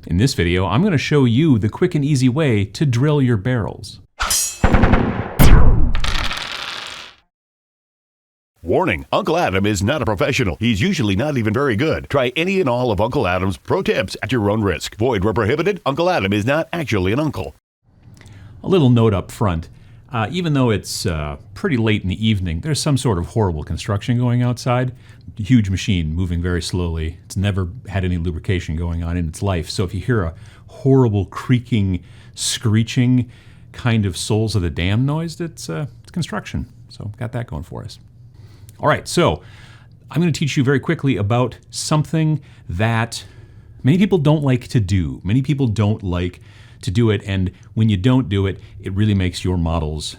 In this video, I'm going to show you the quick and easy way to drill your barrels. Warning, Uncle Adam is not a professional. He's usually not even very good. Try any and all of Uncle Adam's pro tips at your own risk. Void where prohibited. Uncle Adam is not actually an uncle. A little note up front. Even though it's pretty late in the evening, there's some sort of horrible construction going outside. Huge machine moving very slowly. It's never had any lubrication going on in its life. So if you hear a horrible creaking, screeching kind of souls of the damned noise, it's construction. So got that going for us. All right, so I'm going to teach you very quickly about something that many people don't like to do. Many people don't like to do it, and when you don't do it, it really makes your models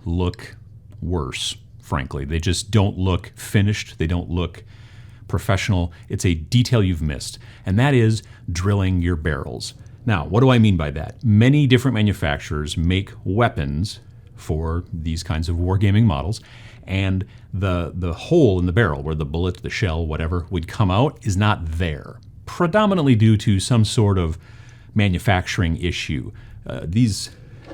look worse, frankly. They just don't look finished. They don't look professional. It's a detail you've missed, and that is drilling your barrels. Now, what do I mean by that? Many different manufacturers make weapons for these kinds of wargaming models, and the hole in the barrel where the bullet, the shell, whatever, would come out is not there, predominantly due to some sort of manufacturing issue. These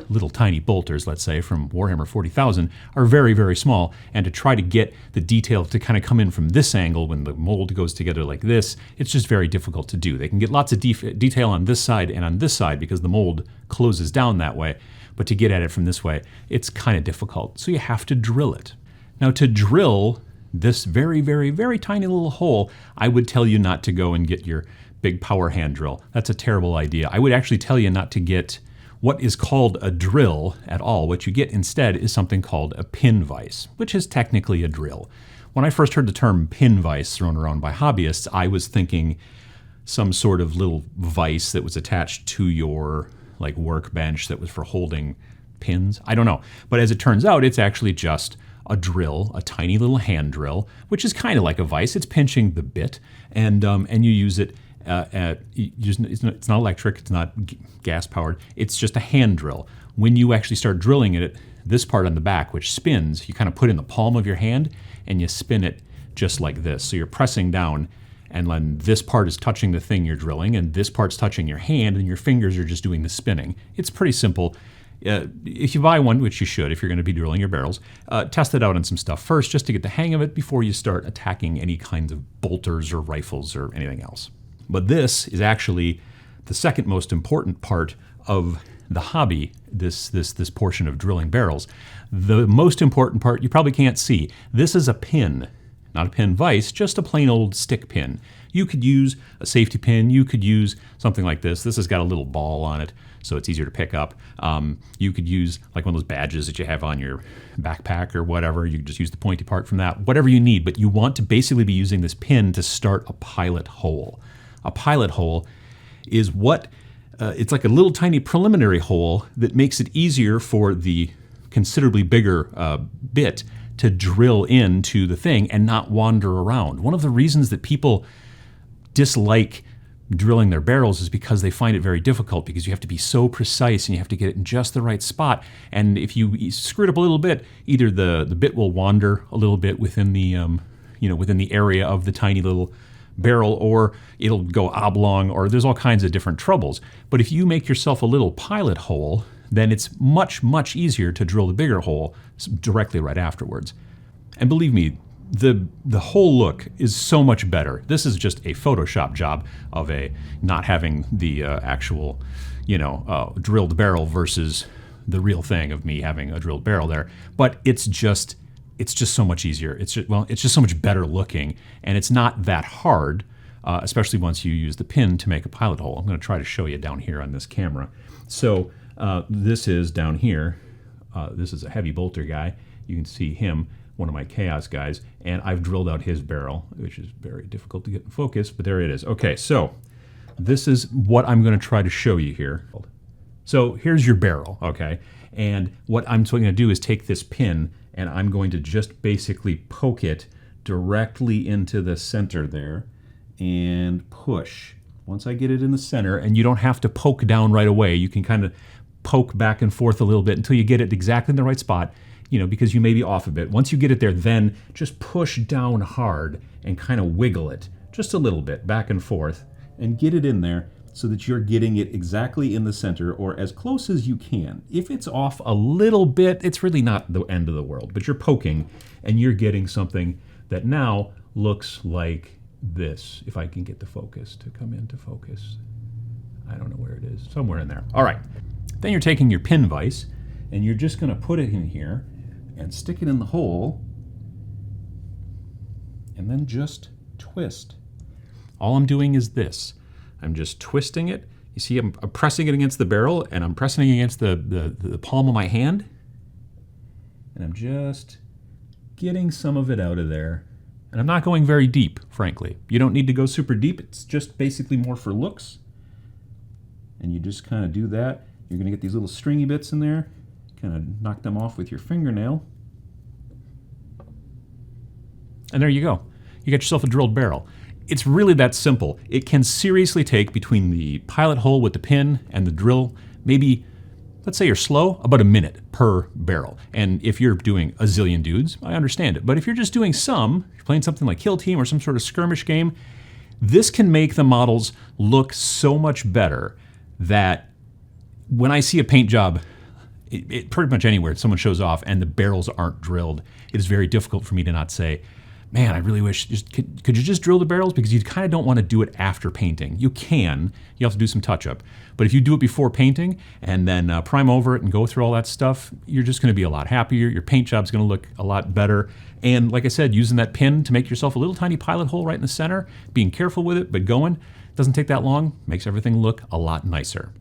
little tiny bolters, let's say, from Warhammer 40,000 are very, very small, and to try to get the detail to kind of come in from this angle when the mold goes together like this, it's just very difficult to do. They can get lots of detail on this side and on this side because the mold closes down that way, but to get at it from this way, it's kind of difficult, so you have to drill it. Now, to drill this very, very, very tiny little hole, I would tell you not to go and get your big power hand drill. That's a terrible idea. I would actually tell you not to get what is called a drill at all. What you get instead is something called a pin vise, which is technically a drill. When I first heard the term pin vise thrown around by hobbyists, I was thinking some sort of little vise that was attached to your workbench that was for holding pins. I don't know. But as it turns out, it's actually just a drill, a tiny little hand drill, which is kind of like a vise. It's pinching the bit, and you use it. It's not electric. It's not gas powered. It's just a hand drill. When you actually start drilling it, this part on the back, which spins, you kind of put in the palm of your hand and you spin it just like this. So you're pressing down, and then this part is touching the thing you're drilling, and this part's touching your hand, and your fingers are just doing the spinning. It's pretty simple. If you buy one, which you should if you're going to be drilling your barrels, test it out on some stuff first just to get the hang of it before you start attacking any kinds of bolters or rifles or anything else. But this is actually the second most important part of the hobby, this portion of drilling barrels. The most important part you probably can't see. This is a pin, not a pin vise, just a plain old stick pin. You could use a safety pin. You could use something like this. This has got a little ball on it, so it's easier to pick up. You could use like one of those badges that you have on your backpack or whatever. You could just use the pointy part from that, whatever you need. But you want to basically be using this pin to start a pilot hole. A pilot hole is it's like a little tiny preliminary hole that makes it easier for the considerably bigger bit to drill into the thing and not wander around. One of the reasons that people dislike drilling their barrels is because they find it very difficult, because you have to be so precise and you have to get it in just the right spot. And if you screw it up a little bit, either the bit will wander a little bit within the within the area of the tiny little barrel, or it'll go oblong, or there's all kinds of different troubles. But if you make yourself a little pilot hole, then it's much, much easier to drill the bigger hole directly right afterwards. And believe me, the whole look is so much better. This is just a Photoshop job of not having the actual, drilled barrel versus the real thing of me having a drilled barrel there. But it's just so much easier. It's just so much better looking, and it's not that hard, especially once you use the pin to make a pilot hole. I'm going to try to show you down here on this camera. So this is down here. This is a heavy bolter guy. You can see him, one of my chaos guys, and I've drilled out his barrel, which is very difficult to get in focus, but there it is. Okay, so this is what I'm going to try to show you here. So here's your barrel, okay? And what I'm going to do is take this pin, and I'm going to just basically poke it directly into the center there and push. Once I get it in the center, and you don't have to poke down right away, you can kind of poke back and forth a little bit until you get it exactly in the right spot, because you may be off a bit. Once you get it there, then just push down hard and kind of wiggle it just a little bit back and forth and get it in there so that you're getting it exactly in the center or as close as you can. If it's off a little bit, it's really not the end of the world, but you're poking and you're getting something that now looks like this. If I can get the focus to come into focus. I don't know where it is, somewhere in there. All right, then you're taking your pin vise and you're just gonna put it in here and stick it in the hole and then just twist. All I'm doing is this. I'm just twisting it. You see, I'm pressing it against the barrel and I'm pressing it against the palm of my hand. And I'm just getting some of it out of there. And I'm not going very deep, frankly. You don't need to go super deep. It's just basically more for looks. And you just kind of do that. You're gonna get these little stringy bits in there. Kind of knock them off with your fingernail. And there you go. You got yourself a drilled barrel. It's really that simple. It can seriously take between the pilot hole with the pin and the drill, maybe, let's say you're slow, about a minute per barrel. And if you're doing a zillion dudes, I understand it. But if you're just doing some, you're playing something like Kill Team or some sort of skirmish game, this can make the models look so much better that when I see a paint job, pretty much anywhere someone shows off and the barrels aren't drilled, it is very difficult for me to not say, man, I really wish, could you just drill the barrels? Because you kind of don't want to do it after painting. You can, you have to do some touch-up. But if you do it before painting and then prime over it and go through all that stuff, you're just going to be a lot happier. Your paint job's going to look a lot better. And like I said, using that pin to make yourself a little tiny pilot hole right in the center, being careful with it, but going, doesn't take that long, makes everything look a lot nicer.